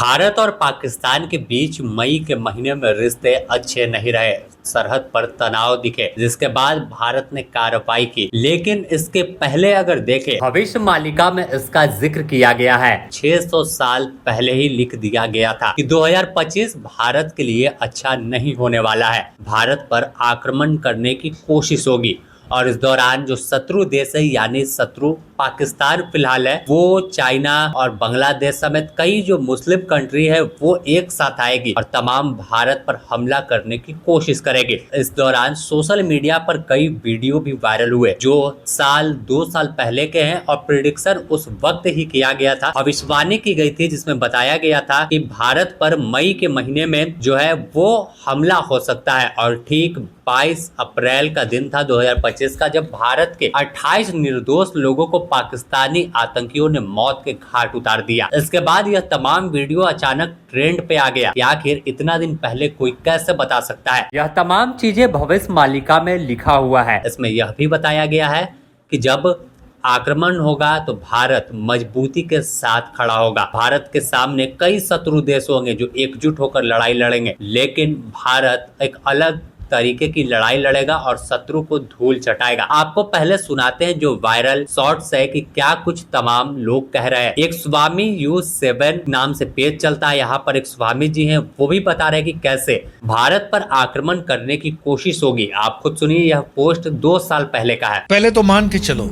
भारत और पाकिस्तान के बीच मई के महीने में रिश्ते अच्छे नहीं रहे। सरहद पर तनाव दिखे, जिसके बाद भारत ने कार्रवाई की। लेकिन इसके पहले अगर देखें, भविष्य मालिका में इसका जिक्र किया गया है। 600 साल पहले ही लिख दिया गया था कि 2025 भारत के लिए अच्छा नहीं होने वाला है। भारत पर आक्रमण करने की कोशिश होगी और इस दौरान जो शत्रु देश है, यानी शत्रु पाकिस्तान फिलहाल है, वो चाइना और बांग्लादेश समेत कई जो मुस्लिम कंट्री है वो एक साथ आएगी और तमाम भारत पर हमला करने की कोशिश करेगी। इस दौरान सोशल मीडिया पर कई वीडियो भी वायरल हुए जो 2 साल पहले के हैं और प्रिडिक्शन उस वक्त ही किया गया था, भविष्यवाणी की गई थी, जिसमें बताया गया था कि भारत पर मई के महीने में जो है वो हमला हो सकता है। और ठीक 22 अप्रैल का दिन था 2025 का, जब भारत के 28 निर्दोष लोगों को पाकिस्तानी आतंकियों ने मौत के घाट उतार दिया। इसके बाद यह तमाम वीडियो अचानक ट्रेंड पे आ गया। आखिर इतना दिन पहले कोई कैसे बता सकता है? यह तमाम चीजें भविष्य मालिका में लिखा हुआ है। इसमें यह भी बताया गया है कि जब आक्रमण होगा तो भारत मजबूती के साथ खड़ा होगा। भारत के सामने कई शत्रु देश होंगे जो एकजुट होकर लड़ाई लड़ेंगे, लेकिन भारत एक अलग तरीके की लड़ाई लड़ेगा और शत्रु को धूल चटाएगा। आपको पहले सुनाते हैं जो वायरल शॉर्ट्स है कि क्या कुछ तमाम लोग कह रहे हैं। एक स्वामी U7 नाम से पेज चलता है, यहाँ पर एक स्वामी जी हैं, वो भी बता रहे हैं कि कैसे भारत पर आक्रमण करने की कोशिश होगी। आप खुद सुनिए, यह पोस्ट 2 साल पहले का है। पहले तो मान के चलो,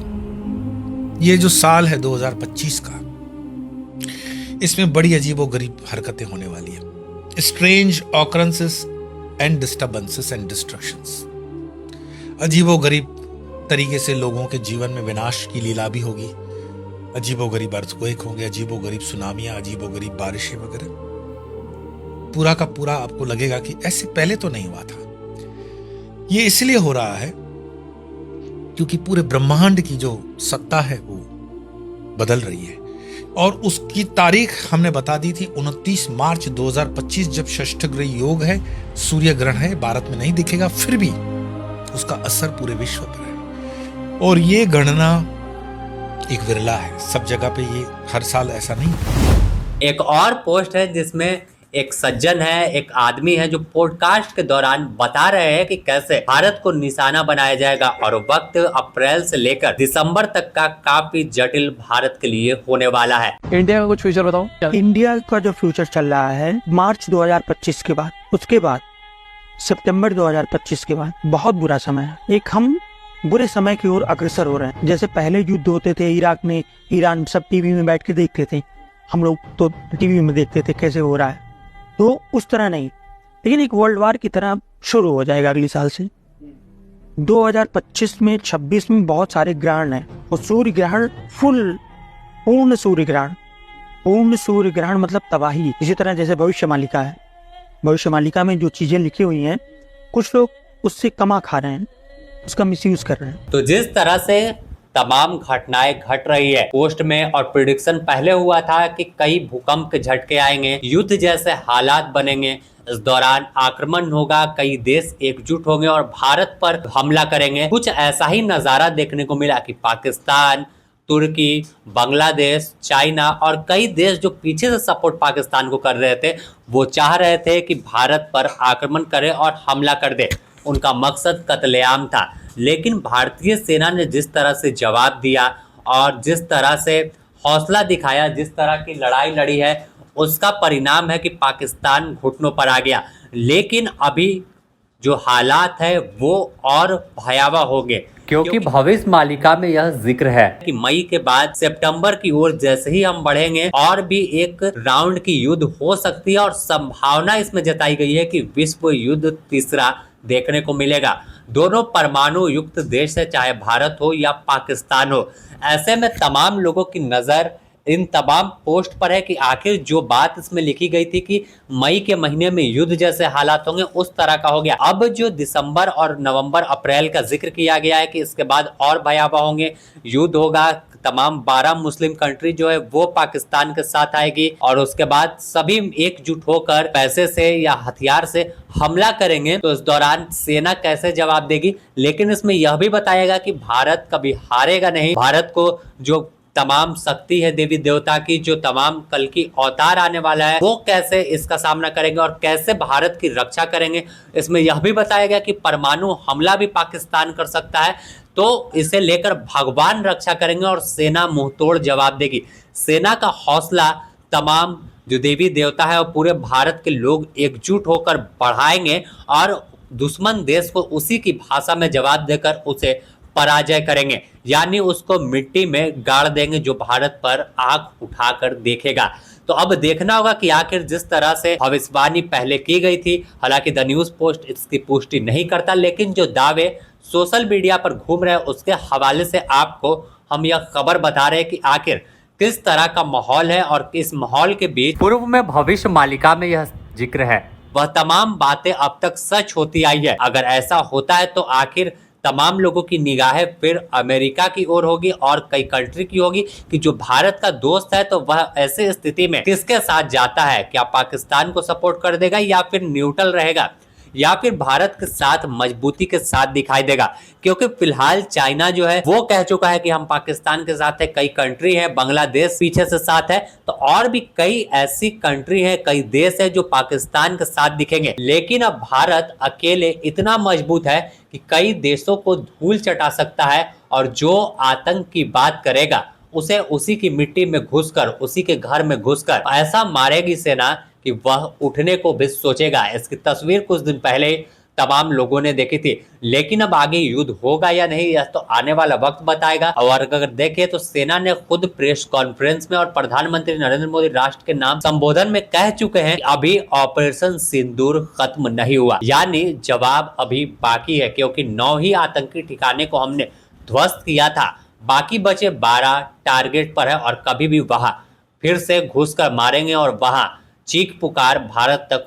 ये जो साल है 2025 का, इसमें बड़ी अजीबोगरीब हरकतें होने वाली है। Strange occurrences and disturbances and destructions. अजीबोगरीब तरीके से लोगों के जीवन में विनाश की लीला भी होगी। अजीबोगरीब अर्थक्वेक होंगे, अजीबोगरीब सुनामियां, अजीबोगरीब बारिशें वगैरह। पूरा का पूरा आपको लगेगा कि ऐसे पहले तो नहीं हुआ था। ये इसलिए हो रहा है क्योंकि पूरे ब्रह्मांड की जो सत्ता है वो बदल रही है। और उसकी तारीख हमने बता दी थी 29 मार्च 2025, जब षष्ठग्रह योग है, सूर्य ग्रहण है, भारत में नहीं दिखेगा, फिर भी उसका असर पूरे विश्व पर है। और ये गणना एक विरला है, सब जगह पे ये हर साल ऐसा नहीं। एक और पोस्ट है जिसमें एक सज्जन है, एक आदमी है, जो पॉडकास्ट के दौरान बता रहे हैं कि कैसे भारत को निशाना बनाया जाएगा और वक्त अप्रैल से लेकर दिसंबर तक का काफी जटिल भारत के लिए होने वाला है। इंडिया का कुछ फ्यूचर बताओ। इंडिया का जो फ्यूचर चल रहा है मार्च 2025 के बाद, उसके बाद सितंबर 2025 के बाद बहुत बुरा समय है। एक हम बुरे समय की ओर अग्रसर हो रहे हैं। जैसे पहले युद्ध होते थे इराक में, ईरान, सब टीवी में बैठ के देखते थे, हम लोग तो टीवी में देखते थे कैसे हो रहा है, तो उस तरह नहीं, लेकिन एक वर्ल्ड वार की तरह शुरू हो जाएगा अगले साल से। 2025 में 26 में बहुत सारे ग्रहण हैं और सूर्य ग्रहण पूर्ण सूर्य ग्रहण मतलब तबाही। इसी तरह जैसे भविष्य मालिका है, भविष्य मालिका में जो चीजें लिखी हुई हैं, कुछ लोग उससे कमा खा रहे हैं, उसका मिसयूज कर रहे हैं। तो जिस तरह से तमाम घटनाएं घट रही है पोस्ट में, और प्रिडिक्शन पहले हुआ था कि कई भूकंप के झटके आएंगे, युद्ध जैसे हालात बनेंगे, इस दौरान आक्रमण होगा, कई देश एकजुट होंगे और भारत पर हमला करेंगे। कुछ ऐसा ही नजारा देखने को मिला कि पाकिस्तान, तुर्की, बांग्लादेश, चाइना और कई देश जो पीछे से सपोर्ट पाकिस्तान को कर रहे थे, वो चाह रहे थे कि भारत पर आक्रमण करे और हमला कर दे। उनका मकसद कत्लेआम था। लेकिन भारतीय सेना ने जिस तरह से जवाब दिया और जिस तरह से हौसला दिखाया, जिस तरह की लड़ाई लड़ी है, उसका परिणाम है कि पाकिस्तान घुटनों पर आ गया। लेकिन अभी जो हालात है वो और भयावह होंगे, क्योंकि भविष्य मालिका में यह जिक्र है कि मई के बाद सितंबर की ओर जैसे ही हम बढ़ेंगे और भी एक राउंड की युद्ध हो सकती है और संभावना इसमें जताई गई है कि विश्व युद्ध तीसरा देखने को मिलेगा। दोनों परमाणु युक्त देश है, चाहे भारत हो या पाकिस्तान हो। ऐसे में तमाम लोगों की नजर इन तमाम पोस्ट पर है कि आखिर जो बात इसमें लिखी गई थी कि मई के महीने में युद्ध जैसे हालात होंगे, उस तरह का हो गया। अब जो दिसंबर और नवंबर अप्रैल का जिक्र किया गया है कि इसके बाद और भयावह होंगे, युद्ध होगा, तमाम 12 मुस्लिम कंट्री जो है वो पाकिस्तान के साथ आएगी और उसके बाद सभी एकजुट होकर पैसे से या हथियार से हमला करेंगे। तो इस दौरान सेना कैसे जवाब देगी? लेकिन इसमें यह भी बताएगा कि भारत कभी हारेगा नहीं। भारत को जो तमाम शक्ति है देवी देवता की, जो तमाम कल की अवतार आने वाला है, वो कैसे इसका सामना करेंगे और कैसे भारत की रक्षा करेंगे। इसमें यह भी बताया गया कि परमाणु हमला भी पाकिस्तान कर सकता है, तो इसे लेकर भगवान रक्षा करेंगे और सेना मुंहतोड़ जवाब देगी। सेना का हौसला तमाम जो देवी देवता है और पूरे भारत के लोग एकजुट होकर बढ़ाएंगे और दुश्मन देश को उसी की भाषा में जवाब देकर उसे पराजय करेंगे, यानी उसको मिट्टी में गाड़ देंगे जो भारत पर आंख उठाकर देखेगा। तो अब देखना होगा कि आखिर जिस तरह से भविष्यवाणी पहले की गई थी, हालांकि द न्यूज़ पोस्ट इसकी पुष्टि नहीं करता, लेकिन जो दावे सोशल मीडिया पर घूम रहे हैं उसके हवाले से आपको हम यह खबर बता रहे हैं कि आखिर किस तरह का माहौल है और इस माहौल के बीच पूर्व में भविष्य मालिका में यह जिक्र है, वह तमाम बातें अब तक सच होती आई है। अगर ऐसा होता है तो आखिर तमाम लोगों की निगाहें फिर अमेरिका की ओर होगी और कई कंट्री की होगी कि जो भारत का दोस्त है तो वह ऐसे स्थिति में किसके साथ जाता है, क्या पाकिस्तान को सपोर्ट कर देगा या फिर न्यूट्रल रहेगा या फिर भारत के साथ मजबूती के साथ दिखाई देगा। क्योंकि फिलहाल चाइना जो है वो कह चुका है कि हम पाकिस्तान के साथ है, कई कंट्री है, बांग्लादेश पीछे से साथ है, तो और भी कई ऐसी कंट्री है, कई देश है जो पाकिस्तान के साथ दिखेंगे। लेकिन अब भारत अकेले इतना मजबूत है कि कई देशों को धूल चटा सकता है और जो आतंक की बात करेगा उसे उसी की मिट्टी में घुसकर, उसी के घर में घुसकर ऐसा मारेगी सेना कि वह उठने को भी सोचेगा। इसकी तस्वीर कुछ दिन पहले तमाम लोगों ने देखी थी, लेकिन अब आगे युद्ध होगा या नहीं यह तो आने वाला वक्त बताएगा। और अगर देखें तो सेना ने खुद प्रेस कॉन्फ्रेंस में और प्रधानमंत्री नरेंद्र मोदी राष्ट्र के नाम संबोधन में कह चुके हैं कि अभी ऑपरेशन सिंदूर खत्म नहीं हुआ, यानी जवाब अभी बाकी है, क्योंकि 9 ही आतंकी ठिकाने को हमने ध्वस्त किया था, बाकी बचे 12 टारगेट पर है और कभी भी वहां फिर से घुसकर मारेंगे और वहां चीख पुकार भारत तक